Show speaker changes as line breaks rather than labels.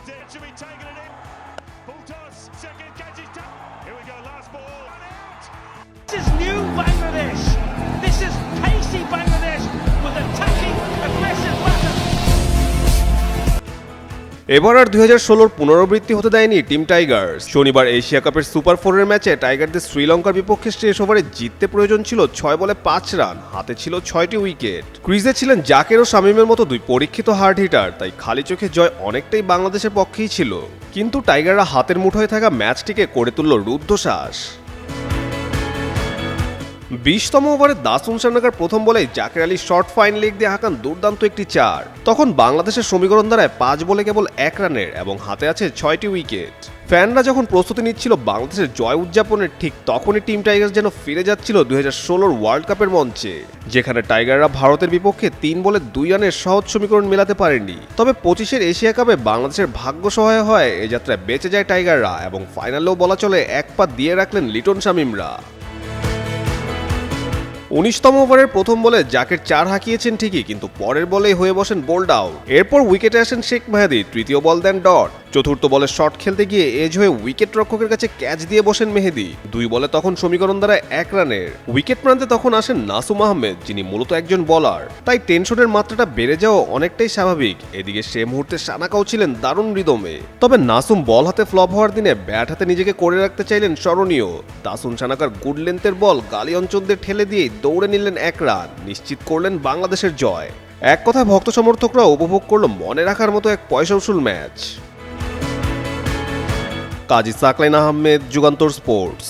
This is new Bangladesh. This is pacey Bangladesh with attacking, aggressive weapons.
এবার আর 2016-র পুনরাবৃত্তি হতে দেয়নি টিম টাইগার্স। শনিবার এশিয়া কাপের সুপার 4-এর ম্যাচে টাইগারদের শ্রীলঙ্কার বিপক্ষে শেষ ওভারে জিততে প্রয়োজন ছিল 6 বলে 5 রান, হাতে ছিল 6টি উইকেট। ক্রিজে ছিলেন জাকের ও শামীমের মতো দুই পরীক্ষিত হার্ড হিটার, তাই খালি চোখে জয় অনেকটাই বাংলাদেশের পক্ষেই ছিল। কিন্তু টাইগাররা হাতের মুঠোয় থাকা ম্যাচটিকে করে তুলল রুদ্ধশ্বাস। 20তম ওভারে দাসুন সান্নাকার প্রথম বলেই Jaker Ali short fine leg দিয়ে হাঁকান দুর্দান্ত একটি 4। তখন বাংলাদেশের সমীকরণ দাঁড়ায় 5 বলে কেবল 1 রানের এবং হাতে আছে 6টি উইকেট। ফ্যানরা যখন প্রস্তুতি নিচ্ছিল বাংলাদেশের জয় উদযাপনের, ঠিক তখনই টিম টাইগার্স যেন ফিরে যাচ্ছিল 2016-র ওয়ার্ল্ড কাপের মঞ্চে, যেখানে টাইগাররা ভারতের বিপক্ষে 3 বলে 2 রানের সহজ সমীকরণ মেলাতে পারেনি। তবে 25-এর এশিয়া কাপে বাংলাদেশের ভাগ্য সহায় হয় এ যাত্রায় বেঁচে যায় টাইগাররা এবং ফাইনালেও বলা চলে এক পা দিয়ে রাখলেন লিটন শামীমরা। 19তম ওভারের প্রথম বলে জাকের 4 হাঁকিয়েছেন ঠিকই, কিন্তু পরের বলেই হয়ে বসেন বোল্ড আউট। এরপর উইকেটে আসেন শেখ মেহেদী, তৃতীয় বল দেন ডট। চতুর্থ বলে শট খেলতে গিয়ে এজ হয়ে উইকেট রক্ষকের কাছে ক্যাচ দিয়ে বসেন মেহেদী। 2 বলে তখন সমীকরণ দ্বারা 1 রানের। উইকেট প্রান্তে তখন আসেন নাসুম আহমেদ, যিনি মূলত একজন বোলার, তাই টেনশনের মাত্রাটা বেড়ে যাওয়া অনেকটাই স্বাভাবিক। এদিকে সে মুহূর্তে সানাকাও ছিলেন দারুণ রিদমে। তবে নাসুম বল হাতে ফ্লপ হওয়ার দিনে ব্যাট হাতে নিজেকে করে রাখতে চাইলেন স্মরণীয়। দাসুন সানাকার গুড লেন্থের বল গালি অঞ্চলদের ঠেলে দিয়েই দৌড়ে নিলেন 1 রান, নিশ্চিত করলেন বাংলাদেশের জয়। এক কথায় ভক্ত সমর্থকরা উপভোগ করল মনে রাখার মতো এক পয়সা উসুল ম্যাচ। কাজী সাকলাইন আহমেদ, যুগান্তর স্পোর্টস।